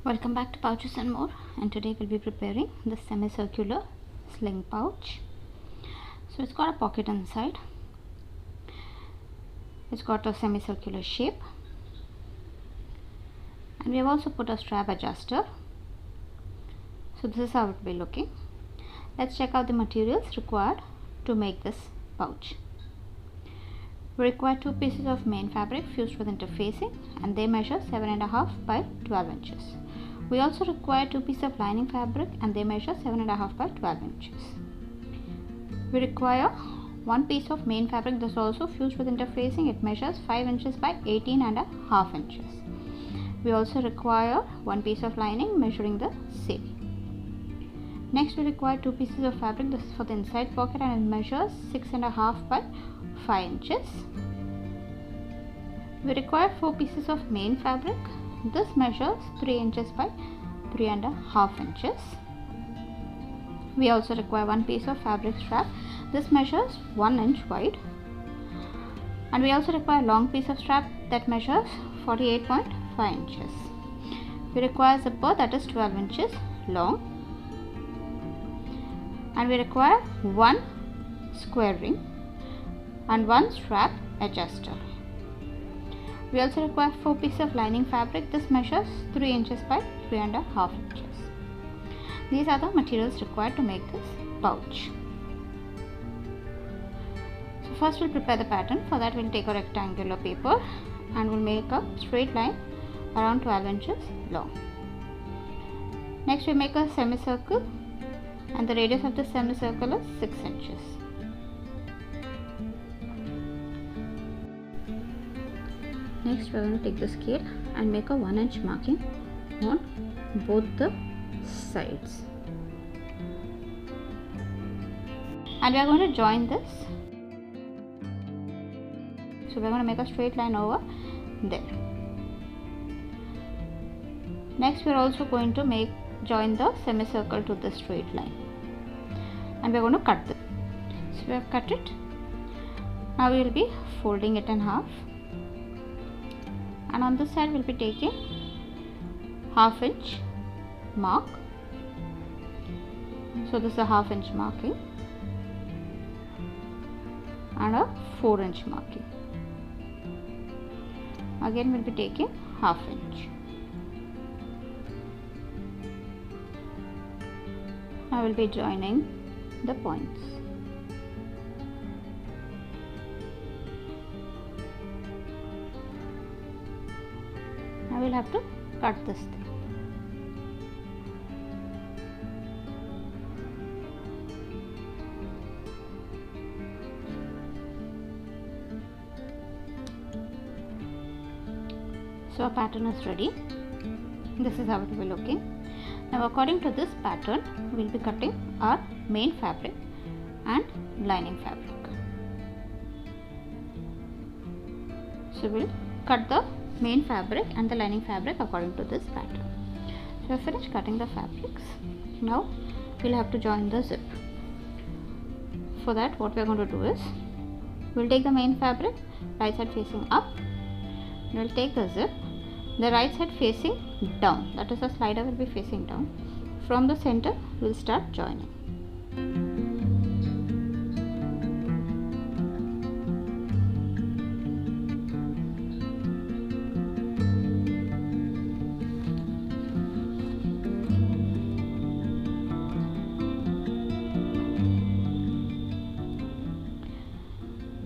Welcome back to Pouches and More, and today we'll be preparing the semicircular sling pouch. So it's got a pocket inside, it's got a semicircular shape, and we have also put a strap adjuster. So this is how it will be looking. Let's check out the materials required to make this pouch. We require 2 pieces of main fabric fused with interfacing, and they measure 7.5 by 12 inches. We also require 2 pieces of lining fabric, and they measure 7.5 by 12 inches. We require 1 piece of main fabric that's also fused with interfacing. It measures 5 inches by 18.5 inches. We also require 1 piece of lining measuring the same. Next, we require 2 pieces of fabric. This is for the inside pocket, and it measures 6.5 by 5 inches. We require 4 pieces of main fabric. This measures 3 inches by 3.5 inches. We also require 1 piece of fabric strap. This measures 1 inch wide. And we also require a long piece of strap that measures 48.5 inches. We require a zipper that is 12 inches long. And we require 1 square ring and 1 strap adjuster. We also require 4 pieces of lining fabric. This measures 3 inches by 3.5 inches. These are the materials required to make this pouch. So first we'll prepare the pattern. For that we'll take a rectangular paper and we'll make a straight line around 12 inches long. Next we make a semicircle, and the radius of the semicircle is 6 inches. Next we are going to take the scale and make a 1 inch marking on both the sides. And we are going to join this. So we are going to make a straight line over there. Next we are also going to join the semicircle to the straight line. And we are going to cut it. So we have cut it. Now we will be folding it in half. And on this side we will be taking ½ inch mark. So this is a ½ inch marking and a 4 inch marking. Again we will be taking ½ inch. I will be joining the points. I will have to cut this thing. So our pattern is ready. This is how it will be looking. Now according to this pattern, we will be cutting our main fabric and lining fabric. So we will cut the main fabric and the lining fabric according to this pattern. So I finished cutting the fabrics. Now we will have to join the zip. For that what we are going to do is, we will take the main fabric, right side facing up. We will take the zip, the right side facing down, that is the slider will be facing down. From the center we will start joining.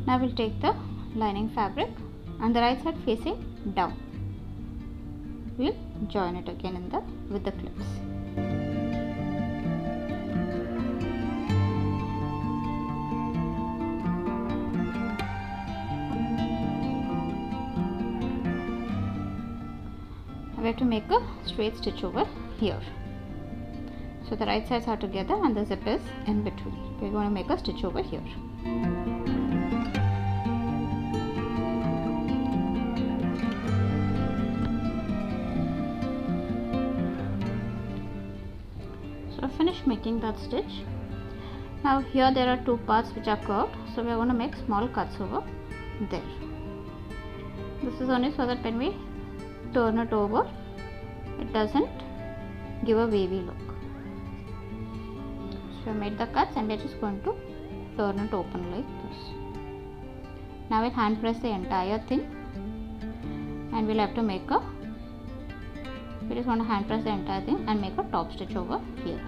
Now we will take the lining fabric and the right side facing down. We will join it again with the clips. We have to make a straight stitch over here. So the right sides are together and the zip is in between. We are going to make a stitch over here. So I finished making that stitch. Now here there are 2 parts which are curved, so we are going to make small cuts over there. This is only so that when we turn it over, it doesn't give a wavy look. So I made the cuts and we are just going to turn it open like this. Now we'll hand press the entire thing, and we'll have to make a, we just want to hand press the entire thing and make a top stitch over here.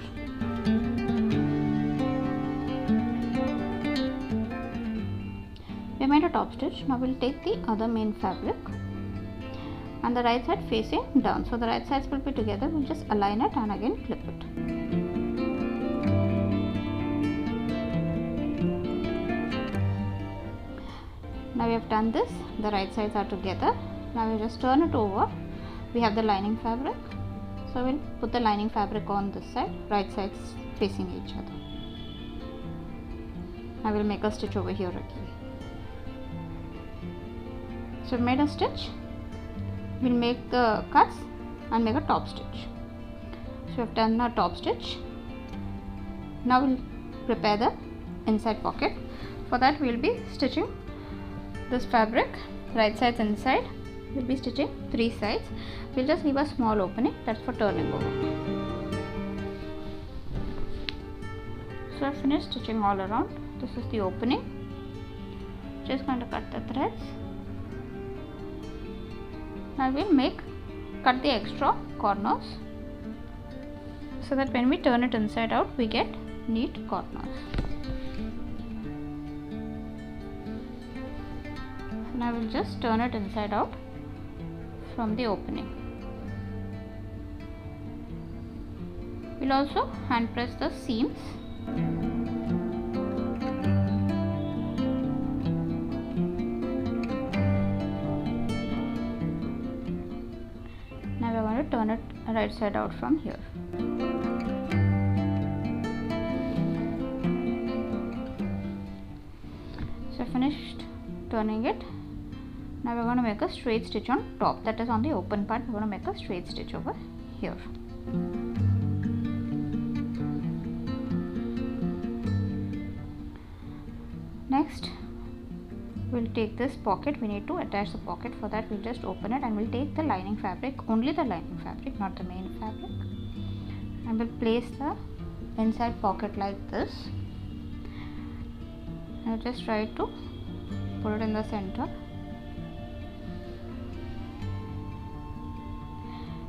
We made a top stitch. Now we'll take the other main fabric and the right side facing down. So the right sides will be together. We'll just align it and again clip it. Now we have done this, the right sides are together. Now we just turn it over. We have the lining fabric, so we'll put the lining fabric on this side, right sides facing each other. I will make a stitch over here again. So we made a stitch, we'll make the cuts and make a top stitch. So we have done a top stitch. Now we'll prepare the inside pocket. For that we'll be stitching this fabric, right sides inside. We'll be stitching 3 sides. We'll just leave a small opening, that's for turning over. So I finished stitching all around. This is the opening. Just going to cut the threads. Now we'll cut the extra corners so that when we turn it inside out we get neat corners. Now I will just turn it inside out from the opening. We'll also hand press the seams. Now we are going to turn it right side out from here. So I finished turning it. Now we're going to make a straight stitch on top, that is on the open part. We're going to make a straight stitch over here. Next we'll take this pocket. We need to attach the pocket. For that we'll just open it and we'll take the lining fabric, only the lining fabric, not the main fabric, and we'll place the inside pocket like this. I'll just try to put it in the center.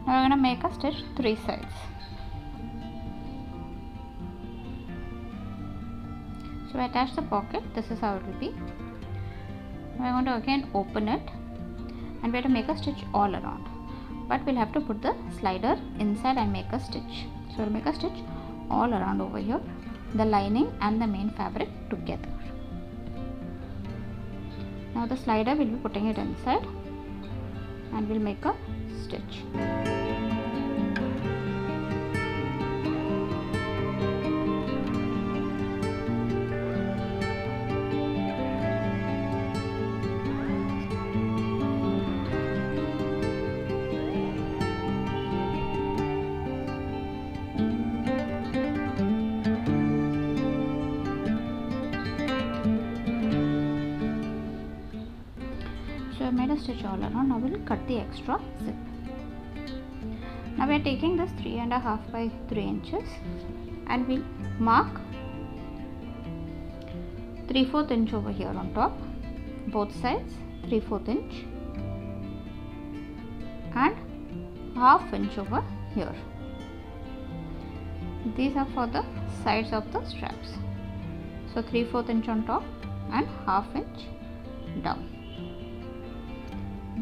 Now we're going to make a stitch 3 sides. So I attach the pocket. This is how it will be. Now I'm going to again open it and we have to make a stitch all around, but we'll have to put the slider inside and make a stitch. So we'll make a stitch all around over here, the lining and the main fabric together. Now the slider will be putting it inside and we'll make a stitch. So I made a stitch all around. Now we'll cut the extra zip. Now we are taking this 3.5 by 3 inches and we'll mark 3/4 inch over here on top, both sides 3/4 inch and 1/2 inch over here. These are for the sides of the straps. So 3/4 inch on top and 1/2 inch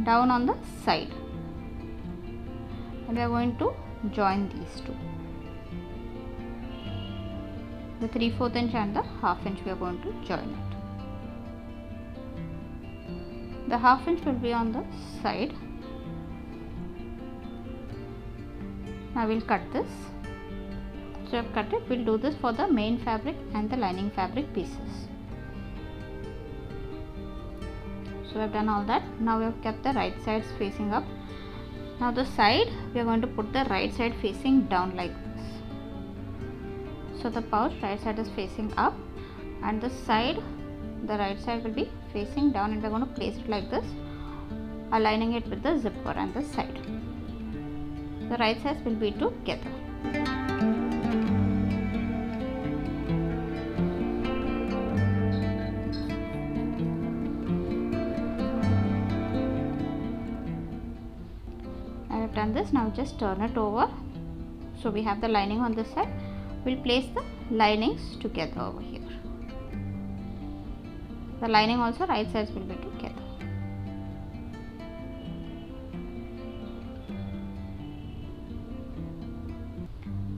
down on the side, and we are going to join these two, the 3/4 inch and the 1/2 inch. We are going to join it. The 1/2 inch will be on the side. Now we'll cut this. So I've cut it. We'll do this for the main fabric and the lining fabric pieces. So I've done all that. Now we have kept the right sides facing up. Now the side, we are going to put the right side facing down like this. So the pouch right side is facing up and the side, the right side will be facing down, and we are going to place it like this, aligning it with the zipper and the side. The right sides will be together. this. Now just turn it over. So we have the lining on this side. We'll place the linings together over here. The lining also right sides will be together.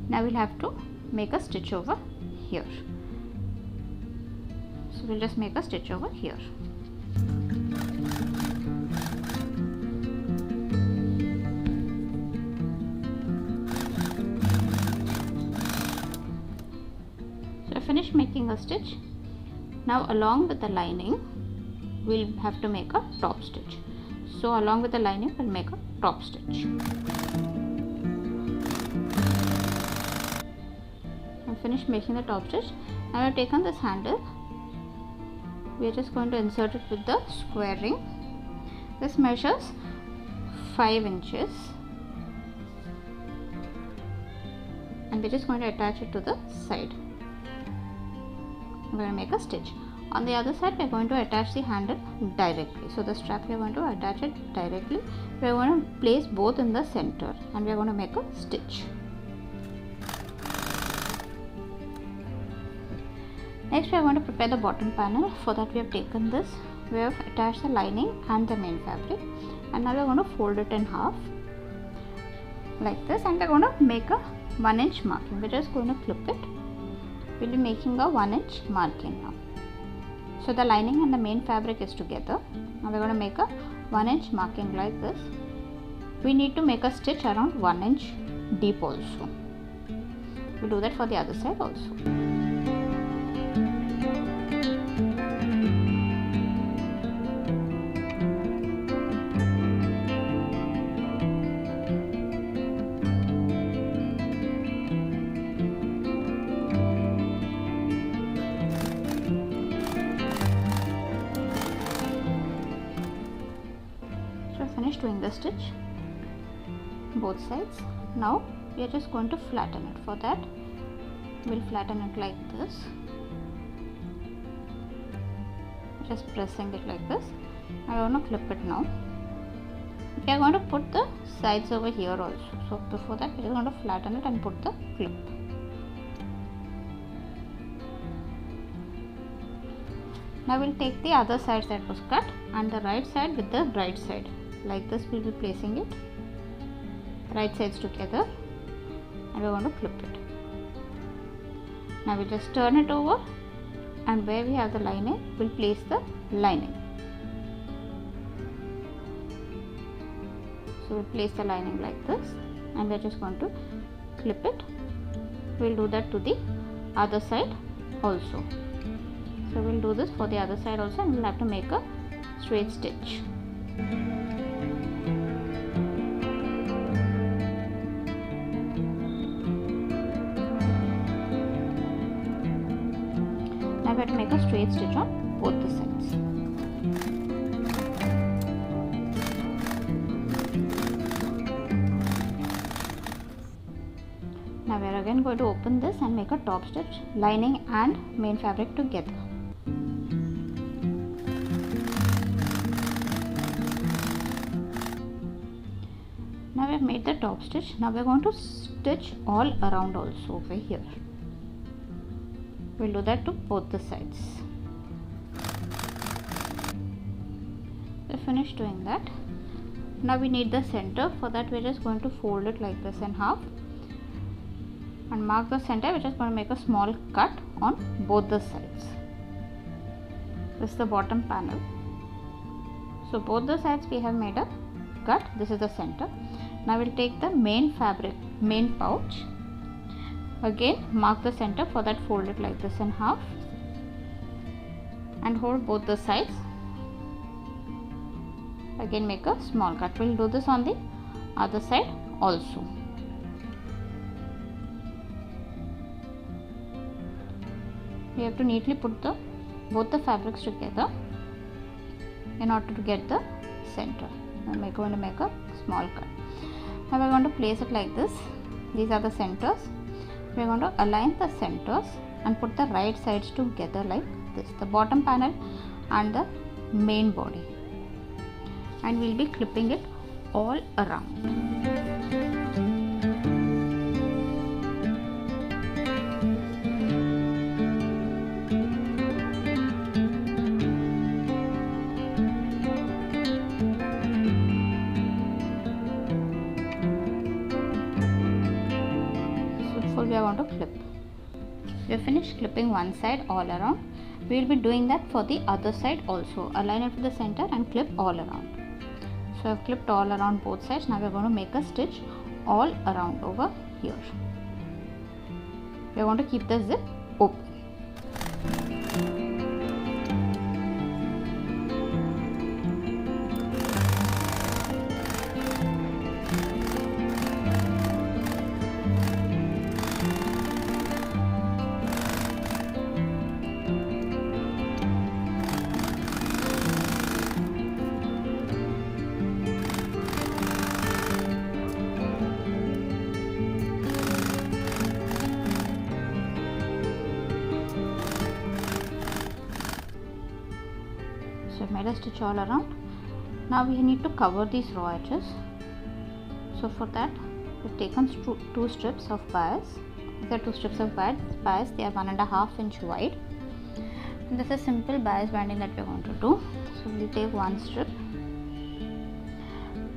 Now we'll have to make a stitch over here. So we'll just make a stitch over here. So I finished making a stitch. Now along with the lining we'll have to make a top stitch. So along with the lining we'll make a top stitch. Finished making the top stitch. Now I have taken this handle. We are just going to insert it with the square ring. This measures 5 inches and we are just going to attach it to the side. We are going to make a stitch. On the other side we are going to attach the handle directly. So the strap we are going to attach it directly. We are going to place both in the center and we are going to make a stitch. Next we are going to prepare the bottom panel. For that we have taken this, we have attached the lining and the main fabric, and now we are going to fold it in half like this, and we are going to make a 1 inch marking. We are just going to clip it. We will be making a 1 inch marking now. So the lining and the main fabric is together. Now we are going to make a 1 inch marking like this. We need to make a stitch around 1 inch deep also. We will do that for the other side also. Finished doing the stitch both sides. Now we are just going to flatten it. For that we'll flatten it like this, just pressing it like this. I want to clip it now. We are going to put the sides over here also. So before that we are going to flatten it and put the clip. Now we'll take the other side that was cut and the right side with the right side. Like this we'll be placing it, right sides together, and we want to clip it. Now we just turn it over, and where we have the lining we'll place the lining. So we'll place the lining like this, and we're just going to clip it. We'll do that to the other side also. So we'll do this for the other side also, and we'll have to make a straight stitch. Now we have to make a straight stitch on both the sides. Now we are again going to open this and make a top stitch, lining and main fabric together. Now we have made the top stitch. Now we are going to stitch all around also over here. We'll do that to both the sides. We finished doing that. Now we need the center. For that we're just going to fold it like this in half and mark the center. We're just going to make a small cut on both the sides. This is the bottom panel. So both the sides we have made a cut. This is the center. Now we'll take the main fabric, main pouch. Again mark the center. For that fold it like this in half and hold both the sides. Again make a small cut. We'll do this on the other side also. We have to neatly put both the fabrics together in order to get the center. And we're going to make a small cut. Now we're going to place it like this. These are the centers. We're going to align the centers and put the right sides together like this, the bottom panel and the main body, and we'll be clipping it all around. example, we are going to clip. We have finished clipping one side all around. We will be doing that for the other side also. Align it to the center and clip all around. So I have clipped all around both sides. Now we are going to make a stitch all around over here. We are going to keep the zip open. So made a stitch all around. Now we need to cover these raw edges. So for that we've taken two strips of bias. These are two strips of bias. They are 1.5 inch wide. And this is simple bias binding that we are going to do. So we'll take one strip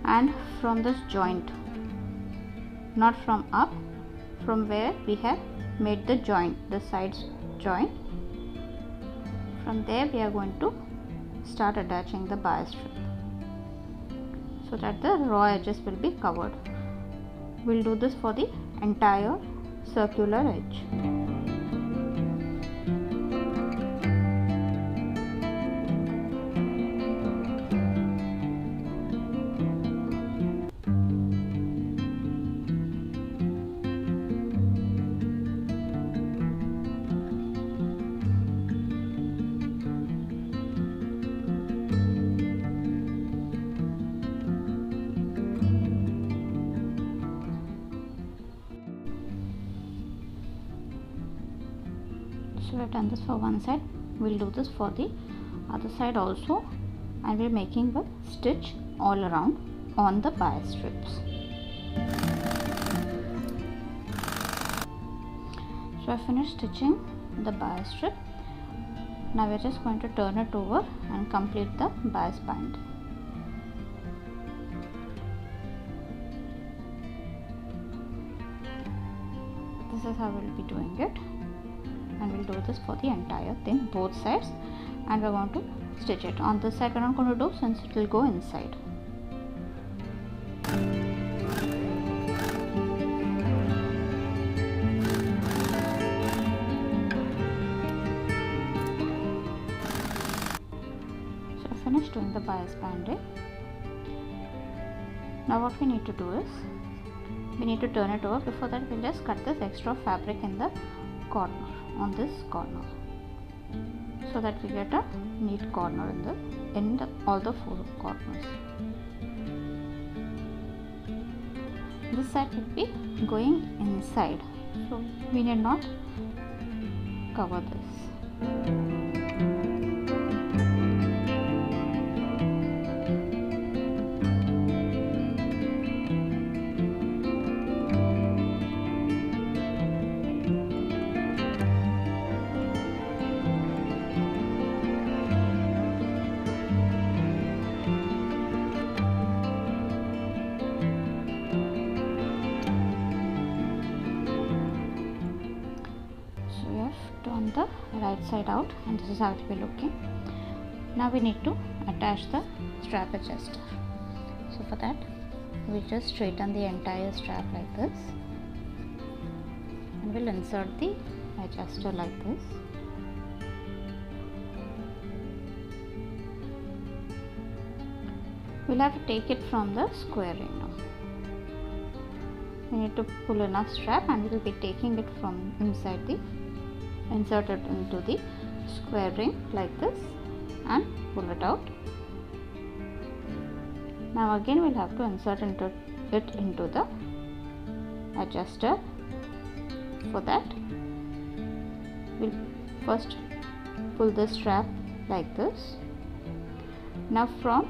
and from this joint, not from up, from where we have made the joint, the sides joint, from there we are going to start attaching the bias strip so that the raw edges will be covered. We'll do this for the entire circular edge. So we have done this for one side. We'll do this for the other side also, and we're making a stitch all around on the bias strips. So I finished stitching the bias strip. Now we're just going to turn it over and complete the bias binding. This is how we'll be doing it, and we'll do this for the entire thing, both sides, and we're going to stitch it. On this side we're not going to do, since it will go inside. So I finished doing the bias binding. Now what we need to do is, we need to turn it over. Before that we'll just cut this extra fabric in the corner, on this corner, so that we get a neat corner in all the four corners. This side will be going inside, so we need not cover this. On the right side out, and this is how it will be looking. Now we need to attach the strap adjuster. So for that we just straighten the entire strap like this, and we'll insert the adjuster like this. We'll have to take it from the square ring now. We need to pull enough strap, and we will be taking it from inside the, insert it into the square ring like this and pull it out. Now again we'll have to insert it into the adjuster. For that we'll first pull the strap like this. Now from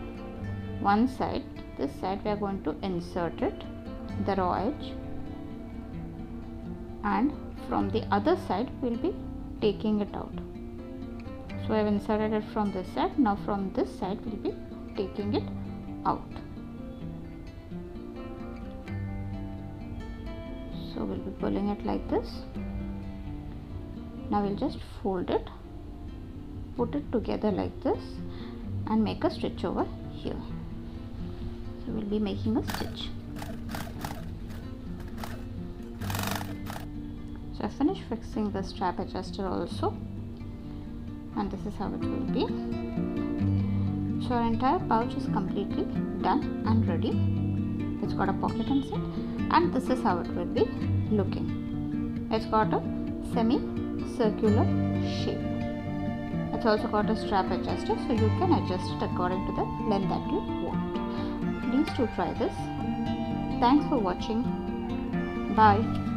one side, this side, we are going to insert it, the raw edge, and from the other side we'll be taking it out. So I have inserted it from this side. Now from this side we'll be taking it out. So we'll be pulling it like this. Now we'll just fold it, put it together like this, and make a stitch over here. So we'll be making a stitch. So I finished fixing the strap adjuster also, and this is how it will be. So our entire pouch is completely done and ready. It's got a pocket inside, and this is how it will be looking. It's got a semi-circular shape. It's also got a strap adjuster, so you can adjust it according to the length that you want. Please do try this. Thanks for watching. Bye.